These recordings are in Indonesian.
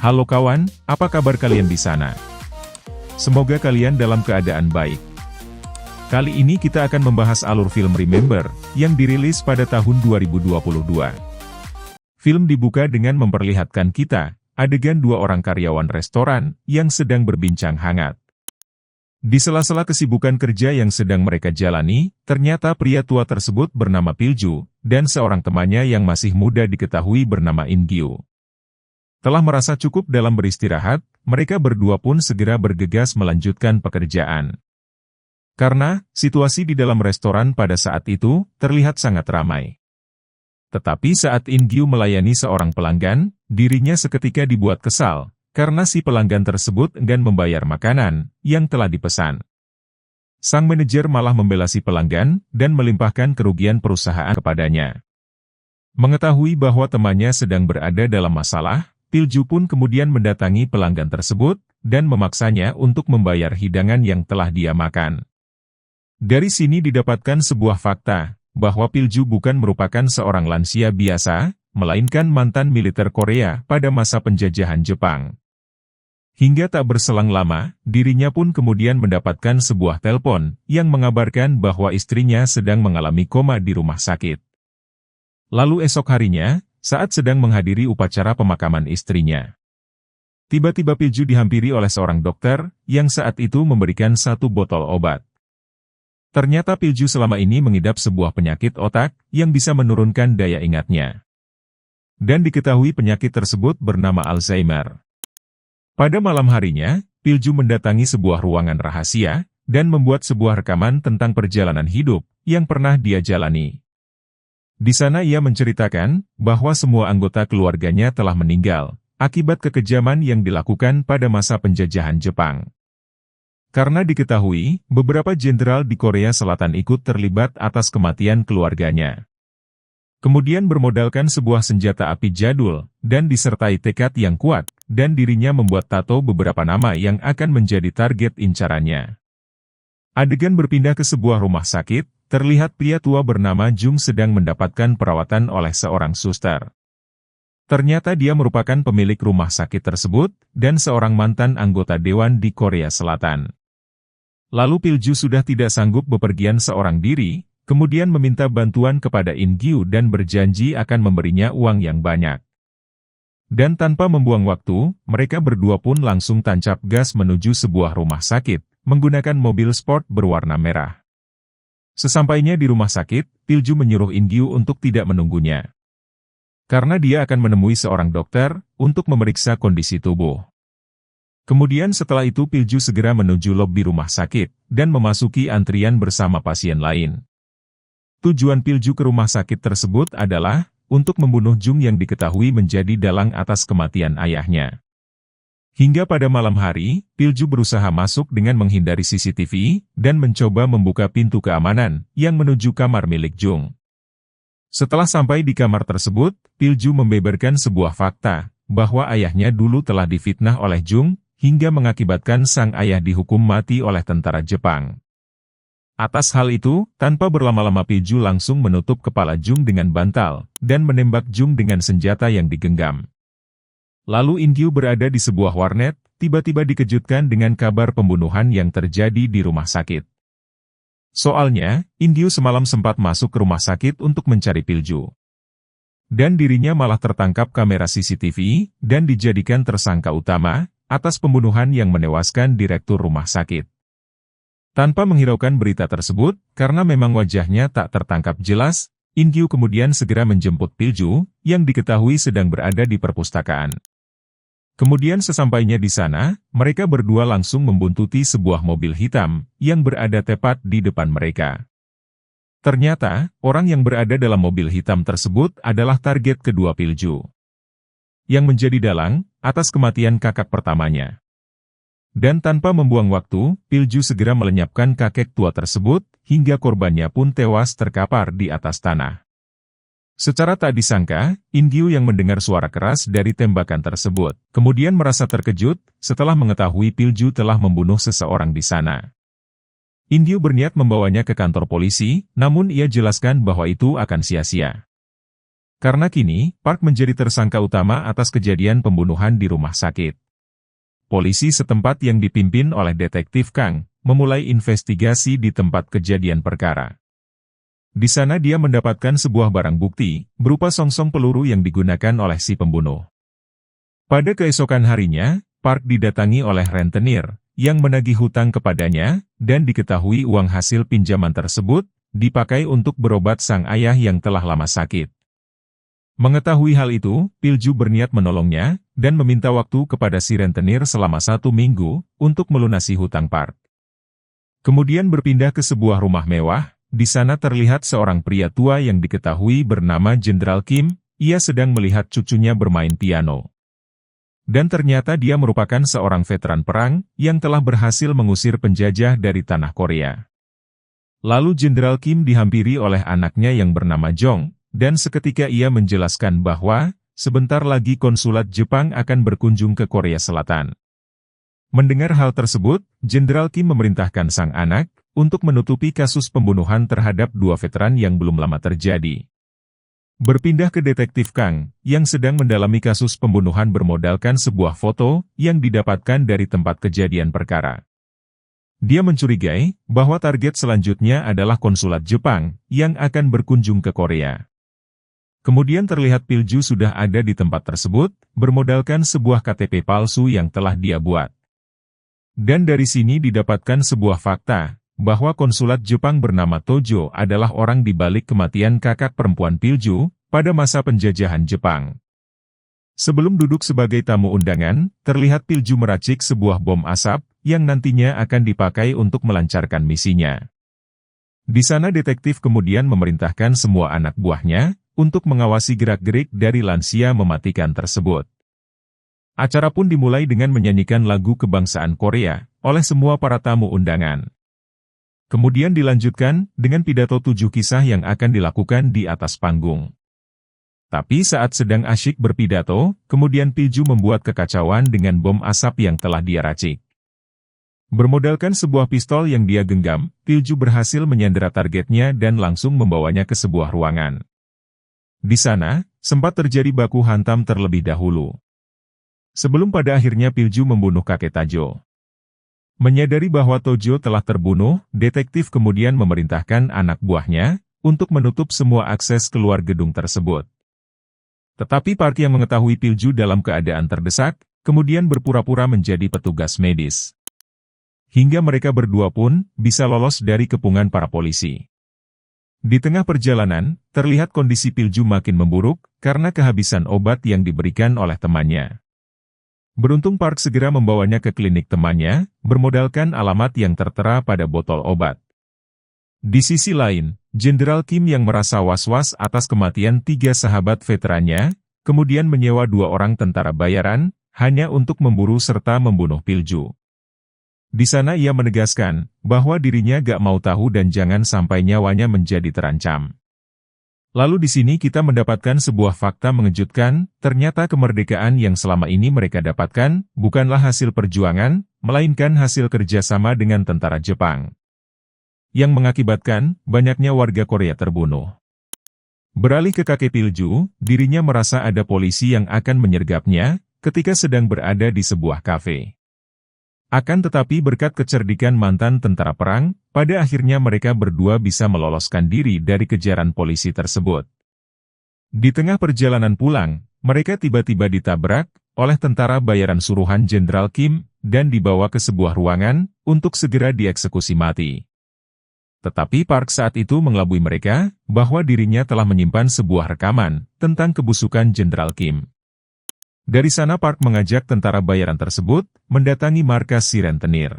Halo kawan, apa kabar kalian di sana? Semoga kalian dalam keadaan baik. Kali ini kita akan membahas alur film Remember, yang dirilis pada tahun 2022. Film dibuka dengan memperlihatkan kita, adegan dua orang karyawan restoran, yang sedang berbincang hangat. Di sela-sela kesibukan kerja yang sedang mereka jalani, ternyata pria tua tersebut bernama Pilju, dan seorang temannya yang masih muda diketahui bernama In-gyu. Telah merasa cukup dalam beristirahat, mereka berdua pun segera bergegas melanjutkan pekerjaan. Karena, situasi di dalam restoran pada saat itu, terlihat sangat ramai. Tetapi saat In-gyu melayani seorang pelanggan, dirinya seketika dibuat kesal, karena si pelanggan tersebut enggan membayar makanan yang telah dipesan. Sang manajer malah membela si pelanggan dan melimpahkan kerugian perusahaan kepadanya. Mengetahui bahwa temannya sedang berada dalam masalah, Pilju pun kemudian mendatangi pelanggan tersebut dan memaksanya untuk membayar hidangan yang telah dia makan. Dari sini didapatkan sebuah fakta, bahwa Pilju bukan merupakan seorang lansia biasa, melainkan mantan militer Korea pada masa penjajahan Jepang. Hingga tak berselang lama, dirinya pun kemudian mendapatkan sebuah telepon yang mengabarkan bahwa istrinya sedang mengalami koma di rumah sakit. Lalu esok harinya, saat sedang menghadiri upacara pemakaman istrinya, tiba-tiba Pilju dihampiri oleh seorang dokter yang saat itu memberikan satu botol obat. Ternyata Pilju selama ini mengidap sebuah penyakit otak yang bisa menurunkan daya ingatnya. Dan diketahui penyakit tersebut bernama Alzheimer. Pada malam harinya, Pilju mendatangi sebuah ruangan rahasia, dan membuat sebuah rekaman tentang perjalanan hidup yang pernah dia jalani. Di sana ia menceritakan bahwa semua anggota keluarganya telah meninggal, akibat kekejaman yang dilakukan pada masa penjajahan Jepang. Karena diketahui, beberapa jenderal di Korea Selatan ikut terlibat atas kematian keluarganya. Kemudian bermodalkan sebuah senjata api jadul, dan disertai tekad yang kuat, dan dirinya membuat tato beberapa nama yang akan menjadi target incarannya. Adegan berpindah ke sebuah rumah sakit, terlihat pria tua bernama Jung sedang mendapatkan perawatan oleh seorang suster. Ternyata dia merupakan pemilik rumah sakit tersebut, dan seorang mantan anggota dewan di Korea Selatan. Lalu Pilju sudah tidak sanggup bepergian seorang diri, kemudian meminta bantuan kepada In-gyu dan berjanji akan memberinya uang yang banyak. Dan tanpa membuang waktu, mereka berdua pun langsung tancap gas menuju sebuah rumah sakit, menggunakan mobil sport berwarna merah. Sesampainya di rumah sakit, Pilju menyuruh In-gyu untuk tidak menunggunya. Karena dia akan menemui seorang dokter, untuk memeriksa kondisi tubuh. Kemudian setelah itu Pilju segera menuju lobi rumah sakit, dan memasuki antrian bersama pasien lain. Tujuan Pilju ke rumah sakit tersebut adalah untuk membunuh Jung yang diketahui menjadi dalang atas kematian ayahnya. Hingga pada malam hari, Pilju berusaha masuk dengan menghindari CCTV dan mencoba membuka pintu keamanan yang menuju kamar milik Jung. Setelah sampai di kamar tersebut, Pilju membeberkan sebuah fakta bahwa ayahnya dulu telah difitnah oleh Jung hingga mengakibatkan sang ayah dihukum mati oleh tentara Jepang. Atas hal itu, tanpa berlama-lama Pilju langsung menutup kepala Jung dengan bantal, dan menembak Jung dengan senjata yang digenggam. Lalu In-gyu berada di sebuah warnet, tiba-tiba dikejutkan dengan kabar pembunuhan yang terjadi di rumah sakit. Soalnya, In-gyu semalam sempat masuk ke rumah sakit untuk mencari Pilju. Dan dirinya malah tertangkap kamera CCTV, dan dijadikan tersangka utama, atas pembunuhan yang menewaskan direktur rumah sakit. Tanpa menghiraukan berita tersebut, karena memang wajahnya tak tertangkap jelas, In-gyu kemudian segera menjemput Pilju, yang diketahui sedang berada di perpustakaan. Kemudian sesampainya di sana, mereka berdua langsung membuntuti sebuah mobil hitam, yang berada tepat di depan mereka. Ternyata, orang yang berada dalam mobil hitam tersebut adalah target kedua Pilju, yang menjadi dalang atas kematian kakak pertamanya. Dan tanpa membuang waktu, Pilju segera melenyapkan kakek tua tersebut, hingga korbannya pun tewas terkapar di atas tanah. Secara tak disangka, In-gyu yang mendengar suara keras dari tembakan tersebut, kemudian merasa terkejut, setelah mengetahui Pilju telah membunuh seseorang di sana. In-gyu berniat membawanya ke kantor polisi, namun ia jelaskan bahwa itu akan sia-sia. karena kini Park menjadi tersangka utama atas kejadian pembunuhan di rumah sakit. Polisi setempat yang dipimpin oleh Detektif Kang memulai investigasi di tempat kejadian perkara. Di sana dia mendapatkan sebuah barang bukti, berupa songsong peluru yang digunakan oleh si pembunuh. Pada keesokan harinya, Park didatangi oleh rentenir, yang menagih hutang kepadanya, dan diketahui uang hasil pinjaman tersebut, dipakai untuk berobat sang ayah yang telah lama sakit. Mengetahui hal itu, Pilju berniat menolongnya, dan meminta waktu kepada si rentenir selama 1 minggu, untuk melunasi hutang Park. Kemudian berpindah ke sebuah rumah mewah. Di sana terlihat seorang pria tua yang diketahui bernama Jenderal Kim, ia sedang melihat cucunya bermain piano. Dan ternyata dia merupakan seorang veteran perang, yang telah berhasil mengusir penjajah dari tanah Korea. Lalu Jenderal Kim dihampiri oleh anaknya yang bernama Jong, dan seketika ia menjelaskan bahwa, sebentar lagi konsulat Jepang akan berkunjung ke Korea Selatan. Mendengar hal tersebut, Jenderal Kim memerintahkan sang anak, untuk menutupi kasus pembunuhan terhadap 2 veteran yang belum lama terjadi. Berpindah ke Detektif Kang, yang sedang mendalami kasus pembunuhan bermodalkan sebuah foto, yang didapatkan dari tempat kejadian perkara. Dia mencurigai, bahwa target selanjutnya adalah konsulat Jepang, yang akan berkunjung ke Korea. Kemudian terlihat Pilju sudah ada di tempat tersebut, bermodalkan sebuah KTP palsu yang telah dia buat. Dan dari sini didapatkan sebuah fakta, bahwa konsulat Jepang bernama Tojo adalah orang di balik kematian kakak perempuan Pilju, pada masa penjajahan Jepang. Sebelum duduk sebagai tamu undangan, terlihat Pilju meracik sebuah bom asap, yang nantinya akan dipakai untuk melancarkan misinya. Di sana detektif kemudian memerintahkan semua anak buahnya, untuk mengawasi gerak-gerik dari lansia mematikan tersebut. Acara pun dimulai dengan menyanyikan lagu kebangsaan Korea, oleh semua para tamu undangan. Kemudian dilanjutkan, dengan pidato 7 kisah yang akan dilakukan di atas panggung. Tapi saat sedang asyik berpidato, kemudian Pilju membuat kekacauan dengan bom asap yang telah dia racik. Bermodalkan sebuah pistol yang dia genggam, Pilju berhasil menyandera targetnya dan langsung membawanya ke sebuah ruangan. Di sana, sempat terjadi baku hantam terlebih dahulu. Sebelum pada akhirnya Pilju membunuh kakek Tajo. Menyadari bahwa Tojo telah terbunuh, detektif kemudian memerintahkan anak buahnya, untuk menutup semua akses keluar gedung tersebut. Tetapi Park yang mengetahui Pilju dalam keadaan terdesak, kemudian berpura-pura menjadi petugas medis. Hingga mereka berdua pun, bisa lolos dari kepungan para polisi. Di tengah perjalanan, terlihat kondisi Pilju makin memburuk, karena kehabisan obat yang diberikan oleh temannya. Beruntung Park segera membawanya ke klinik temannya, bermodalkan alamat yang tertera pada botol obat. Di sisi lain, Jenderal Kim yang merasa was-was atas kematian 3 sahabat veterannya, kemudian menyewa 2 orang tentara bayaran, hanya untuk memburu serta membunuh Pilju. Di sana ia menegaskan, bahwa dirinya gak mau tahu dan jangan sampai nyawanya menjadi terancam. Lalu di sini kita mendapatkan sebuah fakta mengejutkan, ternyata kemerdekaan yang selama ini mereka dapatkan, bukanlah hasil perjuangan, melainkan hasil kerjasama dengan tentara Jepang. Yang mengakibatkan, banyaknya warga Korea terbunuh. Beralih ke kakek Pilju, dirinya merasa ada polisi yang akan menyergapnya, ketika sedang berada di sebuah kafe. Akan tetapi berkat kecerdikan mantan tentara perang, pada akhirnya mereka berdua bisa meloloskan diri dari kejaran polisi tersebut. Di tengah perjalanan pulang, mereka tiba-tiba ditabrak oleh tentara bayaran suruhan Jenderal Kim, dan dibawa ke sebuah ruangan, untuk segera dieksekusi mati. Tetapi Park saat itu mengelabui mereka, bahwa dirinya telah menyimpan sebuah rekaman, tentang kebusukan Jenderal Kim. Dari sana Park mengajak tentara bayaran tersebut, mendatangi markas si rentenir.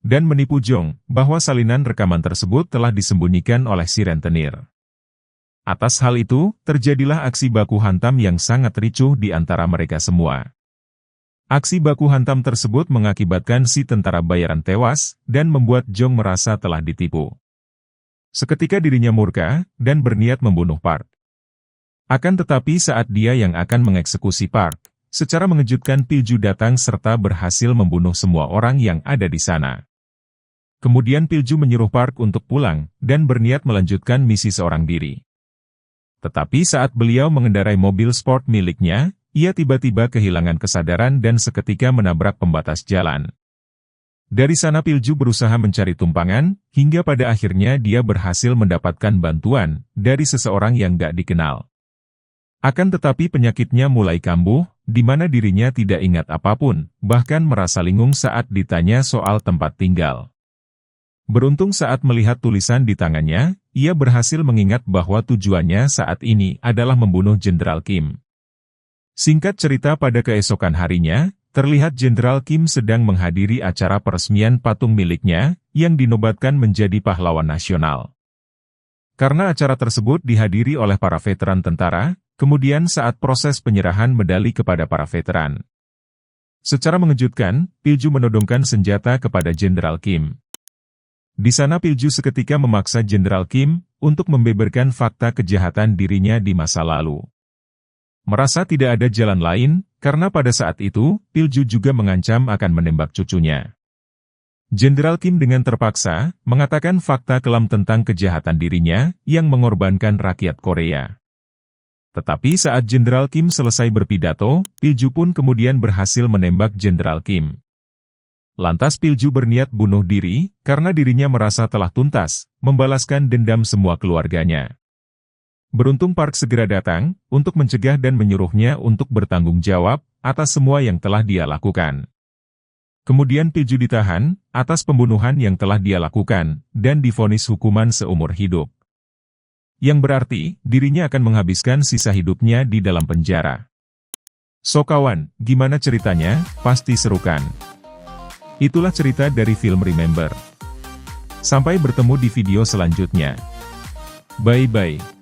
Dan menipu Jong, bahwa salinan rekaman tersebut telah disembunyikan oleh si rentenir. Atas hal itu, terjadilah aksi baku hantam yang sangat ricuh di antara mereka semua. Aksi baku hantam tersebut mengakibatkan si tentara bayaran tewas, dan membuat Jong merasa telah ditipu. Seketika dirinya murka, dan berniat membunuh Park. Akan tetapi saat dia yang akan mengeksekusi Park, secara mengejutkan Pilju datang serta berhasil membunuh semua orang yang ada di sana. Kemudian Pilju menyuruh Park untuk pulang, dan berniat melanjutkan misi seorang diri. Tetapi saat beliau mengendarai mobil sport miliknya, ia tiba-tiba kehilangan kesadaran dan seketika menabrak pembatas jalan. Dari sana Pilju berusaha mencari tumpangan, hingga pada akhirnya dia berhasil mendapatkan bantuan dari seseorang yang gak dikenal. Akan tetapi penyakitnya mulai kambuh, di mana dirinya tidak ingat apapun, bahkan merasa linglung saat ditanya soal tempat tinggal. Beruntung saat melihat tulisan di tangannya, ia berhasil mengingat bahwa tujuannya saat ini adalah membunuh Jenderal Kim. Singkat cerita, pada keesokan harinya, terlihat Jenderal Kim sedang menghadiri acara peresmian patung miliknya, yang dinobatkan menjadi pahlawan nasional. Karena acara tersebut dihadiri oleh para veteran tentara, kemudian saat proses penyerahan medali kepada para veteran. Secara mengejutkan, Pilju menodongkan senjata kepada Jenderal Kim. Di sana Pilju seketika memaksa Jenderal Kim untuk membeberkan fakta kejahatan dirinya di masa lalu. Merasa tidak ada jalan lain, karena pada saat itu, Pilju juga mengancam akan menembak cucunya. Jenderal Kim dengan terpaksa mengatakan fakta kelam tentang kejahatan dirinya yang mengorbankan rakyat Korea. Tetapi saat Jenderal Kim selesai berpidato, Pilju pun kemudian berhasil menembak Jenderal Kim. Lantas Pilju berniat bunuh diri, karena dirinya merasa telah tuntas, membalaskan dendam semua keluarganya. Beruntung Park segera datang, untuk mencegah dan menyuruhnya untuk bertanggung jawab, atas semua yang telah dia lakukan. Kemudian Pilju ditahan, atas pembunuhan yang telah dia lakukan, dan divonis hukuman seumur hidup. Yang berarti, dirinya akan menghabiskan sisa hidupnya di dalam penjara. So kawan, gimana ceritanya? Pasti seru kan? Itulah cerita dari film Remember. Sampai bertemu di video selanjutnya. Bye-bye.